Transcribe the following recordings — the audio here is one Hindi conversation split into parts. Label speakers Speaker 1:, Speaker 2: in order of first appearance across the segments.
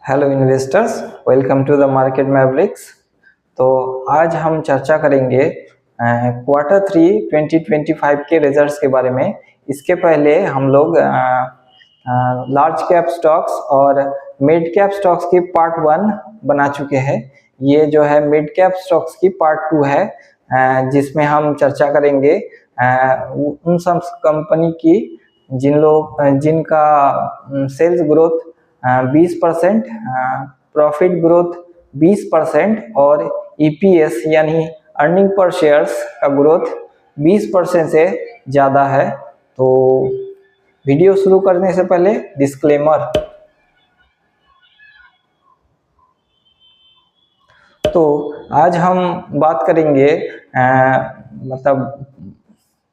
Speaker 1: Hello investors, welcome to the market mavericks. तो आज हम चर्चा करेंगे क्वार्टर 3 2025 के रिजल्ट्स के बारे में। इसके पहले हम लोग लार्ज कैप स्टॉक्स और मिड कैप स्टॉक्स की पार्ट 1 बना चुके हैं। ये जो है मिड कैप स्टॉक्स की पार्ट 2 है, जिसमें हम चर्चा करेंगे उन सब कंपनी की जिनका सेल्स ग्रोथ 20%, प्रॉफिट ग्रोथ 20% और ईपीएस यानी अर्निंग पर शेयर्स का ग्रोथ 20% से ज़्यादा है। तो वीडियो शुरू करने से पहले डिस्क्लेमर। तो आज हम बात करेंगे मतलब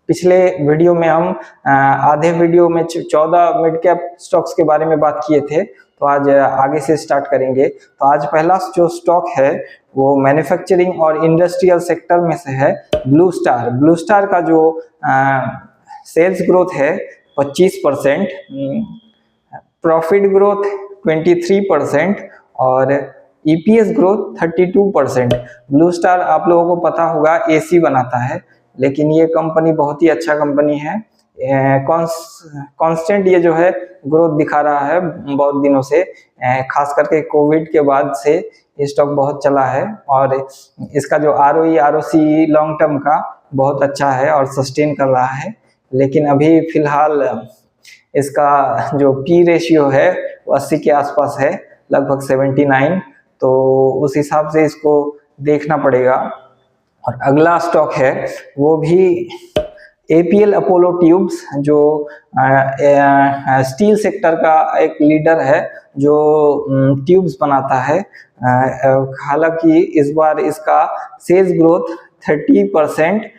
Speaker 1: पिछले वीडियो में हम आधे वीडियो में 14 मिड कैप स्टॉक्स के बारे में बात किए थे, तो आज आगे से स्टार्ट करेंगे। तो आज पहला जो स्टॉक है वो मैन्युफैक्चरिंग और इंडस्ट्रियल सेक्टर में से है ब्लू स्टार। ब्लू स्टार का जो सेल्स ग्रोथ है 25%, प्रॉफिट ग्रोथ 23% और ईपीएस ग्रोथ 32%। ब्लू स्टार आप लोगों को पता होगा एसी बनाता है, लेकिन ये कंपनी बहुत ही अच्छा कंपनी है। कांस्टेंट ये जो है ग्रोथ दिखा रहा है बहुत दिनों से, खास करके कोविड के बाद से ये स्टॉक बहुत चला है और इसका जो आरओई आरओसी लॉन्ग टर्म का बहुत अच्छा है और सस्टेन कर रहा है। लेकिन अभी फिलहाल इसका जो पी रेशियो है वो 80 के आसपास है, लगभग 79। तो उस हिसाब से इसको देखना पड़ेगा। और अगला स्टॉक है वो भी एपीएल अपोलो ट्यूब्स, जो स्टील सेक्टर का एक लीडर है जो ट्यूब्स बनाता है। हालांकि इस बार इसका सेल्स ग्रोथ 30%,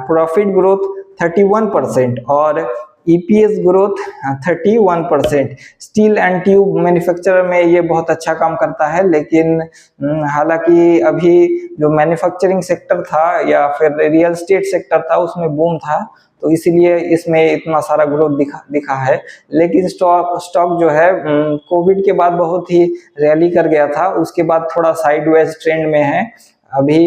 Speaker 1: प्रॉफिट ग्रोथ 31% और EPS growth 31%। Steel and tube manufacturer में ये बहुत अच्छा काम करता है, लेकिन हालांकि अभी जो मैन्युफैक्चरिंग सेक्टर था या फिर रियल एस्टेट सेक्टर था उसमें बूम था, तो इसीलिए इसमें इतना सारा ग्रोथ दिखा है। लेकिन स्टॉक जो है कोविड के बाद बहुत ही रैली कर गया था, उसके बाद थोड़ा साइडवेज ट्रेंड में है। अभी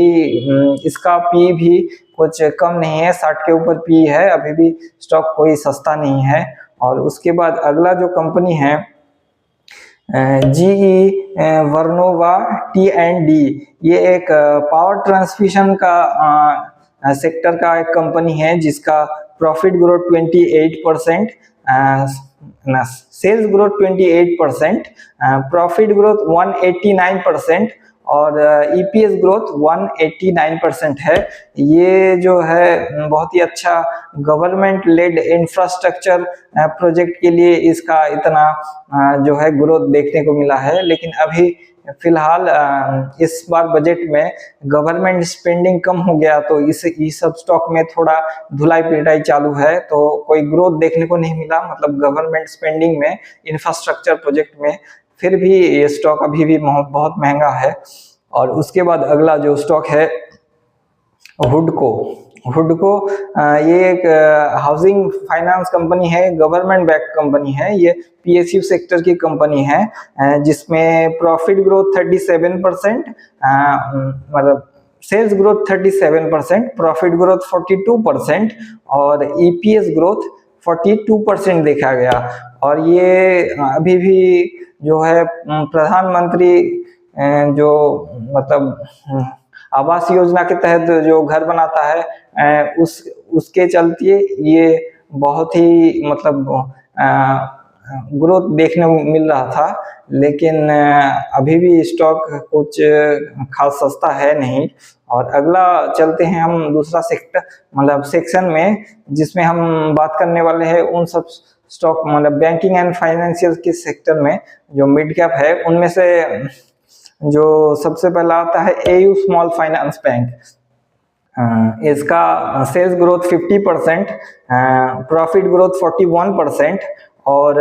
Speaker 1: इसका पी भी कुछ कम नहीं है, 60 के ऊपर पी है। अभी भी स्टॉक कोई सस्ता नहीं है। और उसके बाद अगला जो कंपनी है जीई वर्नोवा टी&डी, ये एक पावर ट्रांसमिशन का सेक्टर का एक कंपनी है जिसका profit growth 28%, sales growth 28%, profit growth 189% और ईपीएस ग्रोथ 189% है। ये जो है बहुत ही अच्छा गवर्नमेंट लेड इंफ्रास्ट्रक्चर प्रोजेक्ट के लिए इसका इतना जो है ग्रोथ देखने को मिला है। लेकिन अभी फिलहाल इस बार बजट में गवर्नमेंट स्पेंडिंग कम हो गया, तो इस सब स्टॉक में थोड़ा धुलाई पिटाई चालू है, तो कोई ग्रोथ देखने को नहीं मिला। मतलब गवर्नमेंट स्पेंडिंग में इंफ्रास्ट्रक्चर प्रोजेक्ट में फिर भी ये स्टॉक अभी भी बहुत महंगा है। और उसके बाद अगला जो स्टॉक है हुडको, ये एक हाउसिंग फाइनेंस कंपनी है, गवर्नमेंट बैक कंपनी है। ये पीएसयू सेक्टर की कंपनी है, जिसमें प्रॉफिट ग्रोथ 37%, मतलब सेल्स ग्रोथ 37%, प्रॉफिट ग्रोथ 42% और ईपीएस ग्रोथ 42% देखा गया। और ये अभी भी जो है प्रधानमंत्री जो मतलब आवास योजना के तहत जो घर बनाता है उसके चलते ये बहुत ही मतलब ग्रोथ देखने को मिल रहा था। लेकिन अभी भी स्टॉक कुछ खास सस्ता है नहीं। और अगला चलते हैं हम दूसरा सेक्टर मतलब सेक्शन में, जिसमें हम बात करने वाले हैं उन सब स्टॉक मतलब बैंकिंग एंड फाइनेंशियल के सेक्टर में जो मिड कैप है। उनमें से जो सबसे पहला आता है एयू स्मॉल फाइनेंस बैंक। इसका सेल्स ग्रोथ 50%, प्रॉफिट ग्रोथ 41% और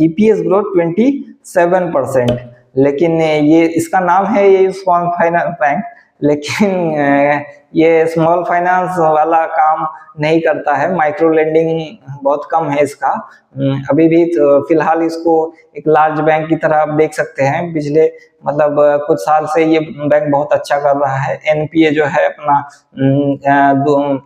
Speaker 1: ईपीएस ग्रोथ 27%। लेकिन ये इसका नाम है एयू स्मॉल फाइनेंस बैंक, लेकिन ये स्मॉल फाइनेंस वाला काम नहीं करता है, माइक्रो लेंडिंग बहुत कम है इसका। अभी भी तो फिलहाल इसको एक लार्ज बैंक की तरह आप देख सकते हैं। पिछले मतलब कुछ साल से ये बैंक बहुत अच्छा कर रहा है। एनपीए जो है अपना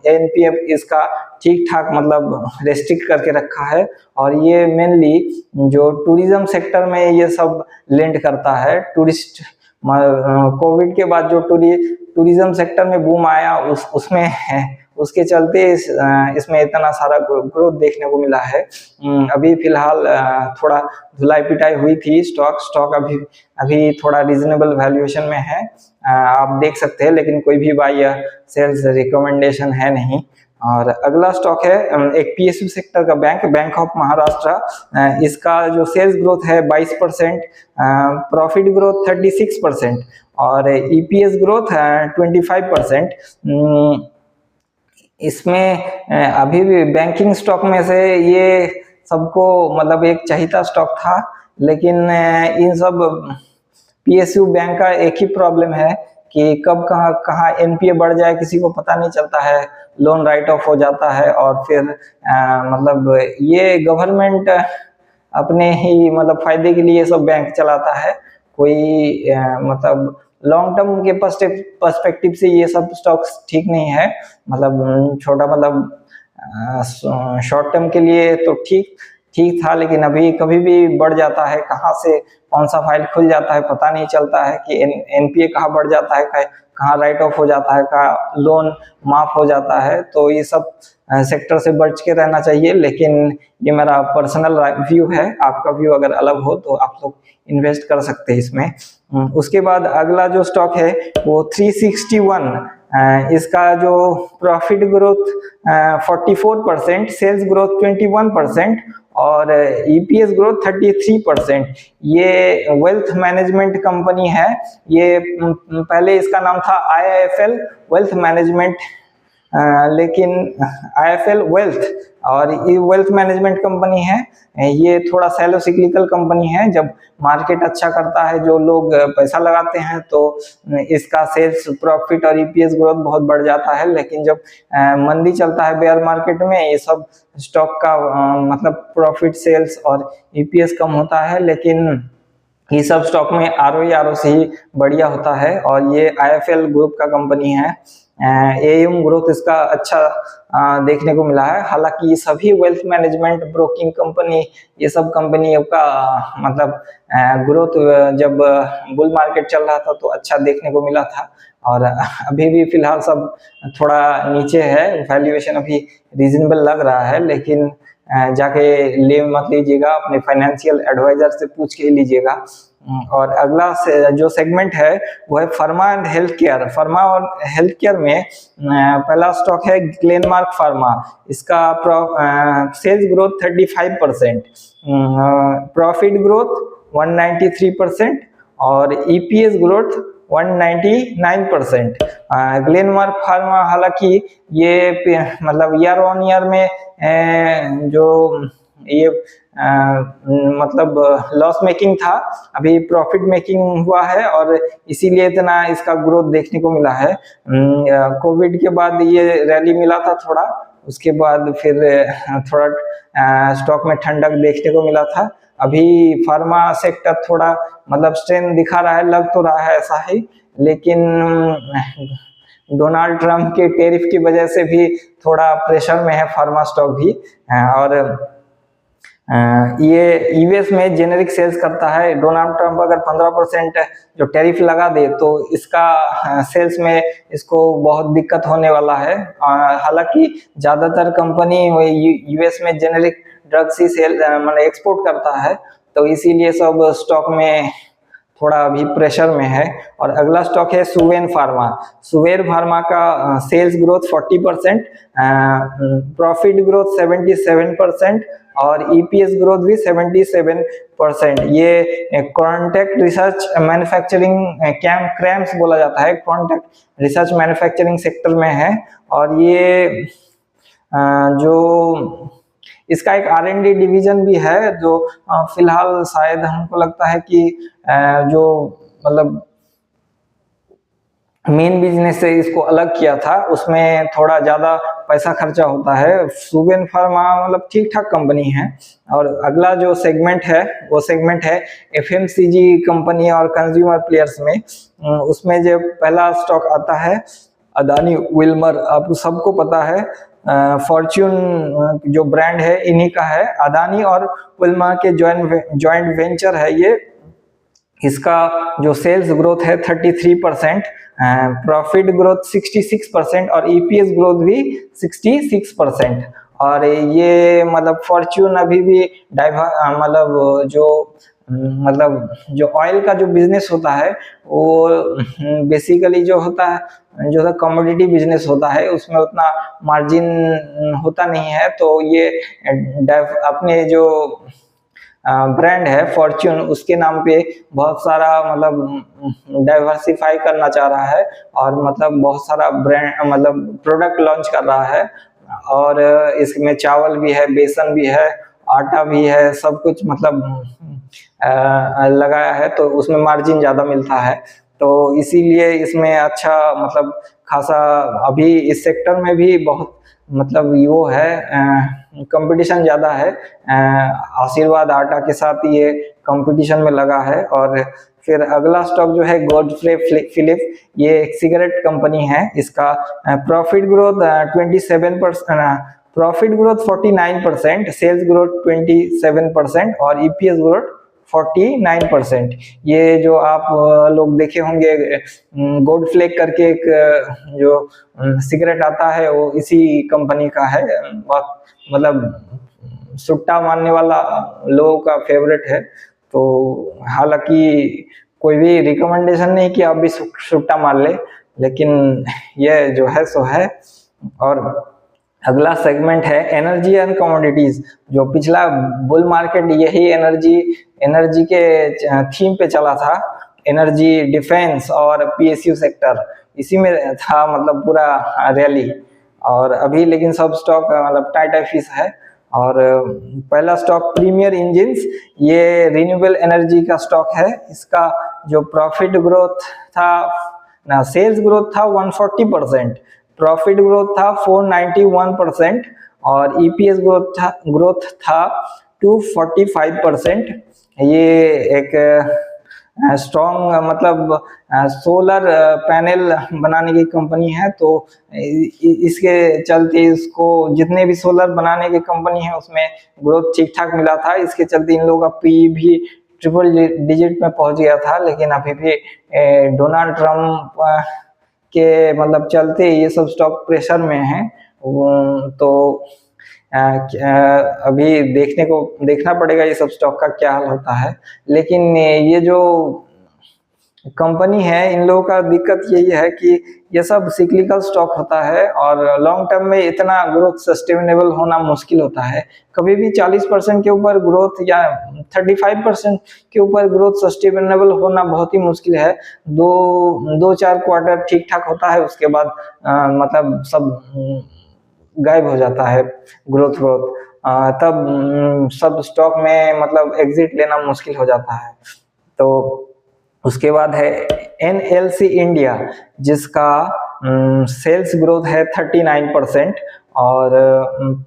Speaker 1: एनपीए इसका ठीक ठाक मतलब रेस्ट्रिक्ट करके रखा है, और ये मेनली जो टूरिज्म सेक्टर में ये सब लेंड करता है। टूरिस्ट कोविड के बाद जो टूरिज्म सेक्टर में बूम आया उसमें है, उसके चलते इसमें इतना सारा ग्रोथ देखने को मिला है। अभी फिलहाल थोड़ा धुलाई पिटाई हुई थी, स्टॉक अभी थोड़ा रीजनेबल वैल्यूएशन में है, आप देख सकते हैं, लेकिन कोई भी बाय या सेल्स रिकमेंडेशन है नहीं। और अगला स्टॉक है एक पीएसयू सेक्टर का बैंक ऑफ महाराष्ट्र। इसका जो सेल्स ग्रोथ है 22%, प्रॉफिट ग्रोथ 36% और ईपीएस ग्रोथ 25%। इसमें अभी भी बैंकिंग स्टॉक में से ये सबको मतलब एक चाहिता स्टॉक था, लेकिन इन सब पीएसयू बैंक का एक ही प्रॉब्लम है कि कब कहाँ एनपीए बढ़ जाए किसी को पता नहीं चलता है, लोन राइट ऑफ हो जाता है, और फिर मतलब ये गवर्नमेंट अपने ही मतलब फायदे के लिए सब बैंक चलाता है। कोई मतलब लॉन्ग टर्म के पर्सपेक्टिव से ये सब स्टॉक्स ठीक नहीं है। मतलब छोटा मतलब शॉर्ट टर्म के लिए तो ठीक था, लेकिन अभी कभी भी बढ़ जाता है, कहाँ से कौन सा फाइल खुल जाता है पता नहीं चलता है कि एनपीए कहाँ बढ़ जाता है, कहाँ राइट ऑफ हो जाता है, कहाँ लोन माफ हो जाता है। तो ये सब सेक्टर से बच के रहना चाहिए, लेकिन ये मेरा पर्सनल व्यू है। आपका व्यू अगर अलग हो तो आप लोग इन्वेस्ट कर सकते हैं इसमें। उसके बाद अगला जो स्टॉक है वो 361, इसका जो प्रॉफिट ग्रोथ 44%, सेल्स ग्रोथ 21% और ईपीएस ग्रोथ 33%। ये वेल्थ मैनेजमेंट कंपनी है। ये पहले इसका नाम था आईआईएफएल वेल्थ मैनेजमेंट, लेकिन आईएफएल वेल्थ, और ये वेल्थ मैनेजमेंट कंपनी है। ये थोड़ा सैलो सिक्लिकल कंपनी है। जब मार्केट अच्छा करता है, जो लोग पैसा लगाते हैं, तो इसका सेल्स प्रॉफिट और ईपीएस ग्रोथ बहुत बढ़ जाता है। लेकिन जब मंदी चलता है बेयर मार्केट में, ये सब स्टॉक का मतलब प्रॉफिट, सेल्स और ईपीएस कम होता है, लेकिन ये सब स्टॉक में आरओसी ही बढ़िया होता है। और ये आईएफएल ग्रुप का कंपनी है। एएम ग्रोथ इसका अच्छा देखने को मिला है। हालांकि ये सभी वेल्थ मैनेजमेंट, ब्रोकिंग कंपनी, ये सब कंपनियों का मतलब ग्रोथ जब बुल मार्केट चल रहा था तो अच्छा देखने को मिला था, और अभी भी फिलहाल सब थोड़ा नीचे है, वैल्यूएशन अभी रीजनेबल लग रहा है, लेकिन जाके ले मत लीजिएगा, अपने फाइनेंशियल एडवाइजर से पूछ के लीजिएगा। और अगला जो सेगमेंट है वो है pharma and health care. Pharma और हेल्थ केयर में पहला स्टॉक है ग्लेनमार्क फार्मा। इसका सेल्स ग्रोथ 35%, प्रॉफिट ग्रोथ 193% और ईपीएस ग्रोथ 199%। ग्लेनमार्क फार्मा हालांकि ये मतलब ईयर ऑन ईयर में जो ये मतलब लॉस मेकिंग था, अभी प्रॉफिट मेकिंग हुआ है, और इसीलिए इतना इसका ग्रोथ देखने को मिला है। कोविड के बाद ये रैली मिला था थोड़ा, उसके बाद फिर थोड़ा स्टॉक में ठंडक देखने को मिला था। अभी फार्मा सेक्टर थोड़ा मतलब स्ट्रेंथ दिखा रहा है, लग तो रहा है ऐसा ही, लेकिन डोनाल्ड ट्रंप के टैरिफ की वजह से भी थोड़ा प्रेशर में है फार्मा स्टॉक भी। और ये यूएस में जेनेरिक सेल्स करता है। डोनाल्ड ट्रंप अगर 15% जो टैरिफ लगा दे तो इसका सेल्स में इसको बहुत दिक्कत होने वाला है। हालांकि ज्यादातर कंपनी यूएस में जेनेरिक ड्रग्स ही सेल मतलब एक्सपोर्ट करता है, तो इसीलिए सब स्टॉक में थोड़ा अभी प्रेशर में है। और अगला स्टॉक है सुवेन फार्मा। सुवेन फार्मा का सेल्स ग्रोथ 40%, प्रॉफिट ग्रोथ 77% और ईपीएस ग्रोथ भी 77%। ये कॉन्ट्रैक्ट रिसर्च मैन्युफैक्चरिंग क्रैम्स बोला जाता है, कॉन्ट्रैक्ट रिसर्च मैन्युफैक्चरिंग सेक्टर में है। और ये जो इसका एक R&D डिवीजन भी है, जो फिलहाल शायद हमको लगता है कि जो मतलब मेन बिजनेस से इसको अलग किया था, उसमें थोड़ा ज्यादा पैसा खर्चा होता है। सुवेन फार्मा मतलब ठीक ठाक कंपनी है। और अगला जो सेगमेंट है वो सेगमेंट है एफएमसीजी कंपनी और कंज्यूमर प्लेयर्स में। उसमें जो पहला स्टॉक आता है अदानी विल्मर। आपको सबको पता है फॉर्च्यून जो ब्रांड है इन्हीं का है। अदानी और विल्मर के जॉइंट वेंचर है ये। इसका जो सेल्स ग्रोथ है 33%, प्रॉफिट ग्रोथ 66% और ईपीएस ग्रोथ भी 66%। और ये मतलब फॉर्च्यून अभी भी मतलब जो ऑयल का जो बिजनेस होता है वो बेसिकली जो होता है जो कमोडिटी बिजनेस होता है उसमें उतना मार्जिन होता नहीं है। तो ये अपने जो ब्रांड है फॉर्च्यून उसके नाम पे बहुत सारा मतलब डाइवर्सिफाई करना चाह रहा है और मतलब बहुत सारा ब्रांड मतलब प्रोडक्ट लॉन्च कर रहा है। और इसमें चावल भी है, बेसन भी है, आटा भी है, सब कुछ मतलब लगाया है तो उसमें मार्जिन ज्यादा मिलता है। तो इसीलिए इसमें अच्छा मतलब खासा अभी इस सेक्टर में भी बहुत मतलब वो है कंपटीशन ज्यादा है। आशीर्वाद आटा के साथ ये कंपटीशन में लगा है। और फिर अगला स्टॉक जो है गॉडफ्रे फिलिप, ये एक सिगरेट कंपनी है। इसका profit growth 27%, profit growth 49%, sales growth 27% और ईपीएस ग्रोथ 49%। ये जो आप लोग देखे होंगे गोल्ड फ्लेक करके एक जो सिगरेट आता है वो इसी कंपनी का है। बहुत मतलब सुट्टा मारने वाला लोगों का फेवरेट है। तो हालांकि कोई भी रिकमेंडेशन नहीं कि आप भी सुट्टा मार ले, लेकिन ये जो है सो है। और अगला सेगमेंट है एनर्जी एंड कमोडिटीज। जो पिछला बुल मार्केट यही एनर्जी के थीम पे चला था, एनर्जी, डिफेंस और पीएसयू सेक्टर, इसी में था मतलब पूरा रैली। और अभी लेकिन सब स्टॉक मतलब टाइट फिश है। और पहला स्टॉक प्रीमियर इंजिन्स, ये रिन्यूएबल एनर्जी का स्टॉक है। इसका जो प्रॉफिट ग्रोथ था ना, सेल्स ग्रोथ था 140%, प्रॉफिट ग्रोथ था 491% और ईपीएस ग्रोथ था 245%। ये एक स्ट्रॉन्ग मतलब सोलर पैनल बनाने की कंपनी है। तो इसके चलते इसको जितने भी सोलर बनाने की कंपनी है उसमें ग्रोथ ठीक ठाक मिला था। इसके चलते इन लोगों का पी भी ट्रिपल डिजिट में पहुंच गया था। लेकिन अभी भी डोनाल्ड ट्रम्प के मतलब चलते ये सब स्टॉक प्रेशर में है। तो अभी देखना पड़ेगा ये सब स्टॉक का क्या हाल होता है। लेकिन ये जो कंपनी है इन लोगों का दिक्कत यही है कि ये सब सिक्लिकल स्टॉक होता है और लॉन्ग टर्म में इतना ग्रोथ सस्टेनेबल होना मुश्किल होता है। कभी भी 40% के ऊपर ग्रोथ या 35% के ऊपर ग्रोथ सस्टेनेबल होना बहुत ही मुश्किल है। दो चार क्वार्टर ठीक ठाक होता है, उसके बाद मतलब सब गायब हो जाता है ग्रोथ तब सब स्टॉक में मतलब एग्जिट लेना मुश्किल हो जाता है। तो उसके बाद है एनएलसी इंडिया, जिसका सेल्स ग्रोथ है 39% और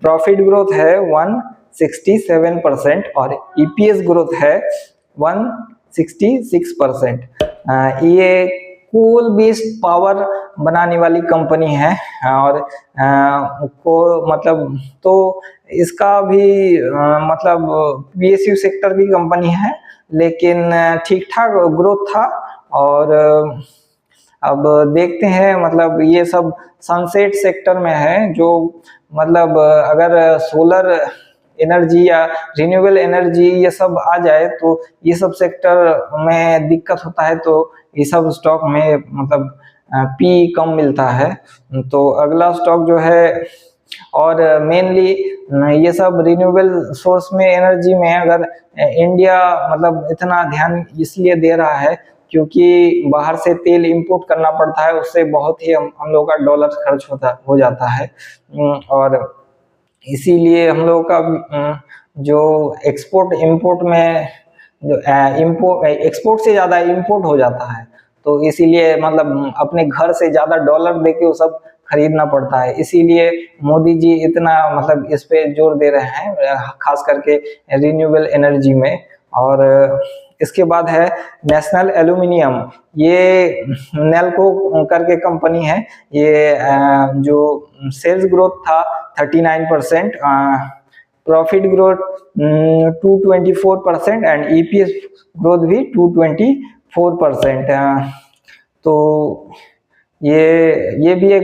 Speaker 1: प्रॉफिट ग्रोथ है 167% और ईपीएस ग्रोथ है 166%। ये कोल बेस्ड पावर बनाने वाली कंपनी है। और को मतलब तो इसका भी मतलब पीएसयू सेक्टर की कंपनी है, लेकिन ठीक ठाक ग्रोथ था। और अब देखते हैं मतलब ये सब सनसेट सेक्टर में है। जो मतलब अगर सोलर एनर्जी या रिन्यूएबल एनर्जी ये सब आ जाए तो ये सब सेक्टर में दिक्कत होता है। तो ये सब स्टॉक में मतलब पी कम मिलता है। तो अगला स्टॉक जो है, और मेनली ये सब रिन्यूएबल सोर्स में एनर्जी में अगर इंडिया मतलब इतना ध्यान इसलिए दे रहा है क्योंकि बाहर से तेल इंपोर्ट करना पड़ता है, उससे बहुत ही हम लोग का डॉलर खर्च हो जाता है। और इसीलिए हम लोग का जो एक्सपोर्ट इंपोर्ट में जो एक्सपोर्ट से ज्यादा इंपोर्ट हो जाता है। तो इसीलिए मतलब अपने घर से ज्यादा डॉलर देके वो सब खरीदना पड़ता है। इसीलिए मोदी जी इतना मतलब इस पे जोर दे रहे हैं, खास करके रिन्यूएबल एनर्जी में। और इसके बाद है नेशनल एल्यूमिनियम, ये नेल्को करके कंपनी है। ये जो सेल्स ग्रोथ था 39%, profit growth 224% and EPS growth भी 224%। तो ये भी एक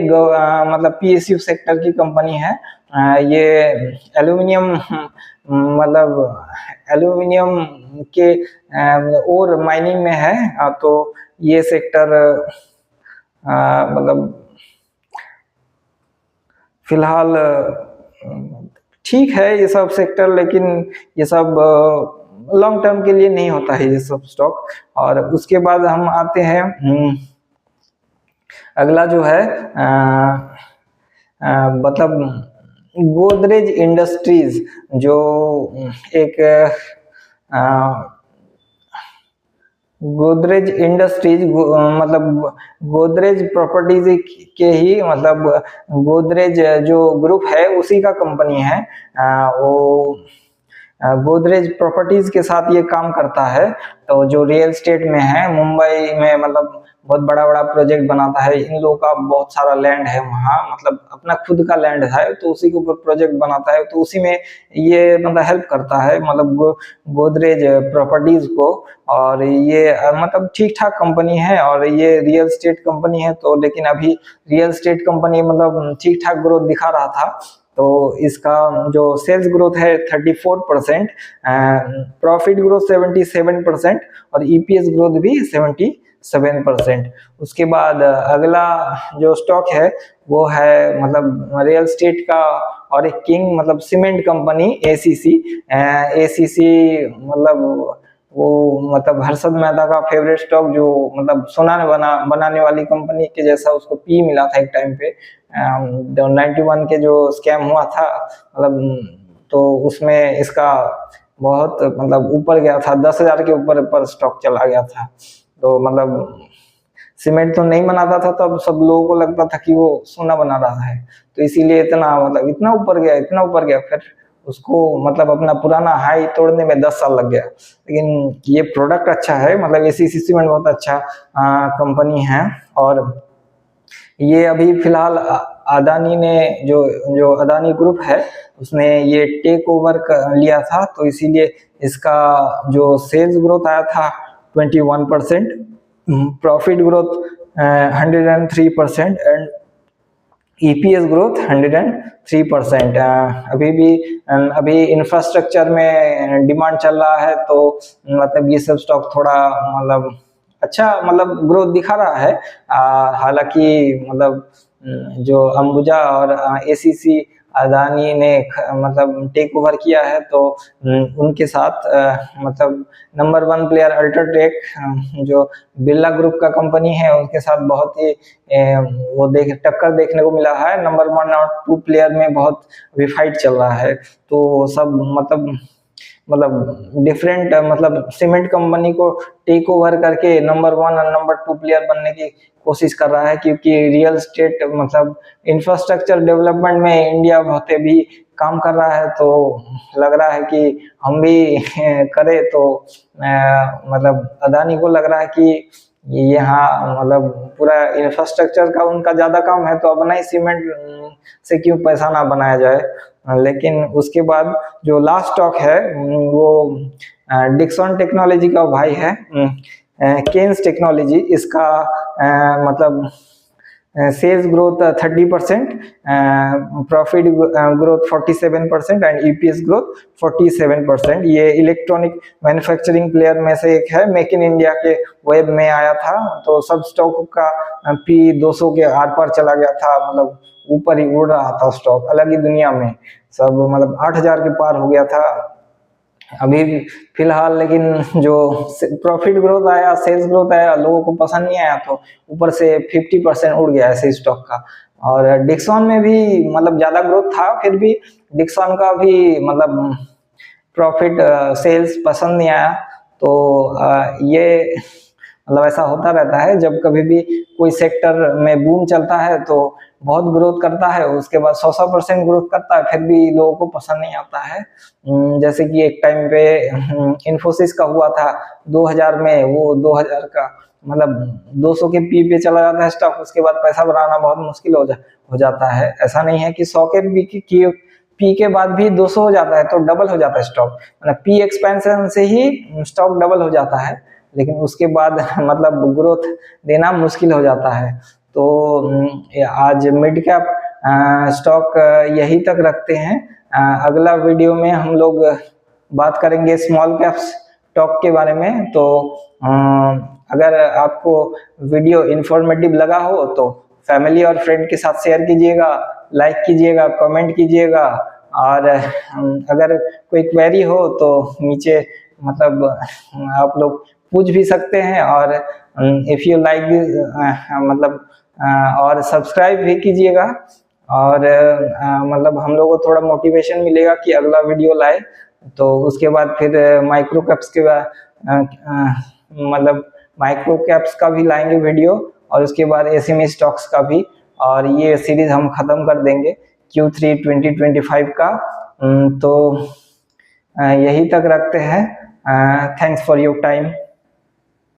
Speaker 1: मतलब पीएसयू सेक्टर की कंपनी है। ये एल्यूमिनियम मतलब एल्यूमिनियम के और माइनिंग में है। तो ये सेक्टर मतलब फिलहाल ठीक है ये सब सेक्टर, लेकिन ये सब लॉन्ग टर्म के लिए नहीं होता है ये सब स्टॉक। और उसके बाद हम आते हैं अगला जो है मतलब गोदरेज इंडस्ट्रीज, जो एक गोदरेज इंडस्ट्रीज मतलब गोदरेज प्रॉपर्टीज के ही मतलब गोदरेज जो ग्रुप है उसी का कंपनी है। वो गोदरेज प्रॉपर्टीज के साथ ये काम करता है। तो जो रियल एस्टेट में है, मुंबई में मतलब बहुत बड़ा बड़ा प्रोजेक्ट बनाता है। इन लोगों का बहुत सारा लैंड है वहाँ, मतलब अपना खुद का लैंड है, तो उसी के ऊपर प्रोजेक्ट बनाता है। तो उसी में ये मतलब हेल्प करता है मतलब गोदरेज प्रॉपर्टीज को। और ये मतलब ठीक ठाक कंपनी है, और ये रियल एस्टेट कंपनी है। तो लेकिन अभी रियल एस्टेट कंपनी मतलब ठीक ठाक ग्रोथ दिखा रहा था। तो इसका जो सेल्स ग्रोथ है 34%, प्रॉफिट ग्रोथ 77% और ईपीएस ग्रोथ भी 77%। उसके बाद अगला जो स्टॉक है वो है मतलब रियल एस्टेट का और एक किंग मतलब सीमेंट कंपनी एसीसी। एसीसी मतलब वो मतलब हर्षद मेहता का फेवरेट स्टॉक, जो मतलब सोना बनाने वाली कंपनी के जैसा उसको पी मिला था एक टाइम पे। 91 के जो स्कैम हुआ था मतलब, तो उसमें इसका बहुत मतलब ऊपर गया था, 10,000 के ऊपर पर स्टॉक चला गया था। तो मतलब सीमेंट तो नहीं बनाता था, तब सब लोगों को लगता था कि वो सोना बना रहा है, तो इसीलिए इतना मतलब इतना ऊपर गया, इतना ऊपर गया। फिर उसको मतलब अपना पुराना हाई तोड़ने में 10 साल लग गया। लेकिन ये प्रोडक्ट अच्छा है, मतलब एसीसी सीमेंट बहुत अच्छा कंपनी है। और ये अभी फिलहाल अदानी ने जो जो अदानी ग्रुप है उसने ये टेक ओवर लिया था, तो इसीलिए इसका जो सेल्स ग्रोथ आया था 21%, profit growth 103% and EPS growth 103%। अभी इंफ्रास्ट्रक्चर में डिमांड चल रहा है, तो मतलब ये सब स्टॉक थोड़ा मतलब अच्छा मतलब ग्रोथ दिखा रहा है। हालांकि मतलब जो अंबुजा और एसीसी अदानी ने मतलब टेक ओवर किया है, तो उनके साथ मतलब नंबर 1 प्लेयर अल्ट्राटेक जो बिरला ग्रुप का कंपनी है उसके साथ बहुत ही वो टक्कर देखने को मिला है। नंबर 1 और 2 प्लेयर में बहुत अभी फाइट चल रहा है। तो सब मतलब डिफरेंट मतलब सीमेंट कंपनी को टेक ओवर करके नंबर 1 और नंबर 2 प्लेयर बनने की कोशिश कर रहा है, क्योंकि रियल एस्टेट मतलब इंफ्रास्ट्रक्चर डेवलपमेंट में इंडिया बहुत भी काम कर रहा है। तो लग रहा है कि हम भी करें। तो मतलब अदानी को लग रहा है कि यहाँ मतलब पूरा इंफ्रास्ट्रक्चर का उनका ज्यादा काम है, तो अपना ही सीमेंट से क्यों पैसा ना बनाया जाए। लेकिन उसके बाद जो लास्ट स्टॉक है वो डिक्सन टेक्नोलॉजी का भाई है, केन्स टेक्नोलॉजी। इसका मतलब sales growth 30%, profit growth 47% and EPS growth 47%। ये इलेक्ट्रॉनिक मैन्युफैक्चरिंग प्लेयर में से एक है, मेक इन इंडिया के वेब में आया था। तो सब स्टॉक का पी 200 के आर पार चला गया था, मतलब ऊपर ही उड़ रहा था स्टॉक, अलग ही दुनिया में सब मतलब 8,000 के पार हो गया था अभी भी फिलहाल। लेकिन जो प्रॉफिट ग्रोथ आया, सेल्स ग्रोथ आया, लोगों को पसंद नहीं आया, तो ऊपर से 50% उड़ गया ऐसे स्टॉक का। और डिक्सन में भी मतलब ज्यादा ग्रोथ था, फिर भी डिक्सन का भी मतलब प्रॉफिट सेल्स पसंद नहीं आया। तो ये मतलब ऐसा होता रहता है, जब कभी भी कोई सेक्टर में बूम चलता है तो बहुत ग्रोथ करता है, उसके बाद 100% ग्रोथ करता है, फिर भी लोगों को पसंद नहीं आता है। जैसे कि एक टाइम पे इन्फोसिस का हुआ था 2000 में, वो 2000 का मतलब 200 के पी पे चला जाता है स्टॉक, उसके बाद पैसा बनाना बहुत मुश्किल हो जाता है। ऐसा नहीं है कि 100 के पी के बाद भी 200 हो जाता है तो डबल हो जाता है स्टॉक, मतलब पी एक्सपेंशन से ही स्टॉक डबल हो जाता है, लेकिन उसके बाद मतलब ग्रोथ देना मुश्किल हो जाता है। तो आज मिड कैप स्टॉक यही तक रखते हैं। अगला वीडियो में हम लोग बात करेंगे स्मॉल कैप स्टॉक के बारे में। तो अगर आपको वीडियो इंफॉर्मेटिव लगा हो तो फैमिली और फ्रेंड के साथ शेयर कीजिएगा, लाइक कीजिएगा, कमेंट कीजिएगा, और अगर कोई क्वेरी हो तो नीचे मतलब आप लोग पूछ भी सकते हैं, और इफ यू लाइक मतलब और सब्सक्राइब भी कीजिएगा, और मतलब हम लोग को थोड़ा मोटिवेशन मिलेगा कि अगला वीडियो लाए। तो उसके बाद फिर माइक्रो कैप्स के मतलब माइक्रो कैप्स का भी लाएंगे वीडियो, और उसके बाद एसएमई स्टॉक्स का भी, और ये सीरीज हम खत्म कर देंगे Q3 2025 का। तो यही तक रखते हैं। Thanks for your time.